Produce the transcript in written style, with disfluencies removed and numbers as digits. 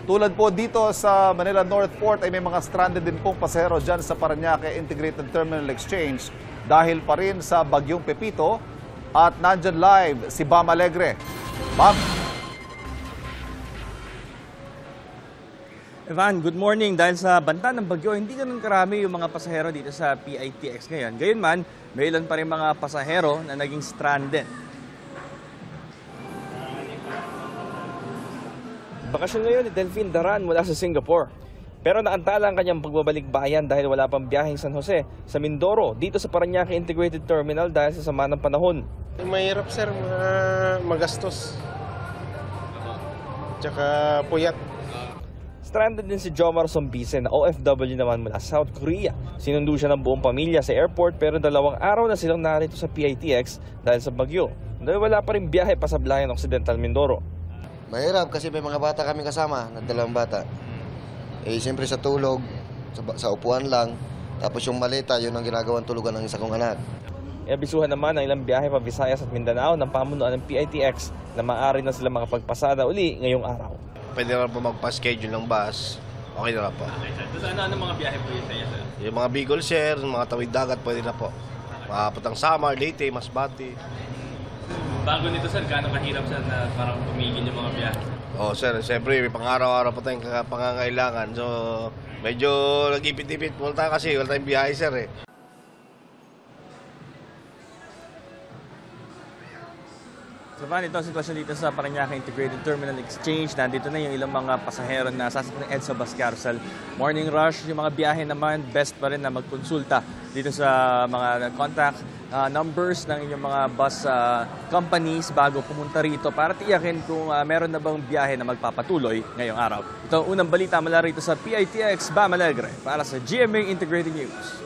Tulad po dito sa Manila North Port ay may mga stranded din pong pasahero dyan sa Parañaque Integrated Terminal Exchange dahil pa rin sa Bagyong Pepito. At nandyan live si Bam Alegre. Bam! Evan, good morning. Dahil sa banta ng bagyo, hindi ganun karami yung mga pasahero dito sa PITX ngayon. Gayunman, may ilan pa rin mga pasahero na naging stranded. Bakasyon ngayon ni Delphine Daran mula sa Singapore. Pero naantala ang kanyang pagbabalik bayan dahil wala pang biyaheng San Jose sa Mindoro dito sa Parañaque Integrated Terminal dahil sa sama ng panahon. Mahirap sir, magastos. Tsaka puyat. Stranded din si Jomar Sombise na OFW naman mula South Korea. Sinundo siya ng buong pamilya sa airport pero 2 araw na silang narito sa PITX dahil sa bagyo. Dahil wala pa rin biyahe pa sa Blayan Occidental, Mindoro. Mahirap kasi may mga bata kami kasama na 2 bata. Siyempre sa tulog, sa upuan lang. Tapos yung maleta, yun ang ginagawang tulugan ng isa kong anak. Abisuhan naman ang ilang biyahe pa Visayas at Mindanao ng pamunuan ng PITX na maaari na sila makapagpasada uli ngayong araw. Pwede na po magpa-schedule ng bus. Okay na po. So, ano mga biyahe po yun sa iyo, sir? Yung mga Bicol Sir, mga tawid dagat, pwede na po. Papuntang Samar, Leyte, Masbate. Bago nito, sir, gaano kahirap sir na parang tumigil yung mga biyahe? Oh, sir, siyempre may pang-araw-araw po tayong pangangailangan. So, medyo nag-ipit-ipit po tayo kasi wala tayong biyahe, sir eh. So, Van, ito ang sitwasyon dito sa Parañaque Integrated Terminal Exchange. Nandito na yung ilang mga pasahero na sasakyan ng EDSA Bus Carousel. Morning rush, yung mga biyahe naman, best pa rin na magkonsulta dito sa mga contact numbers ng inyong mga bus companies bago pumunta rito para tiyakin kung meron na bang biyahe na magpapatuloy ngayong araw. Ito ang unang balita mula rito sa PITX, Bam Alegre, para sa GMA Integrated News.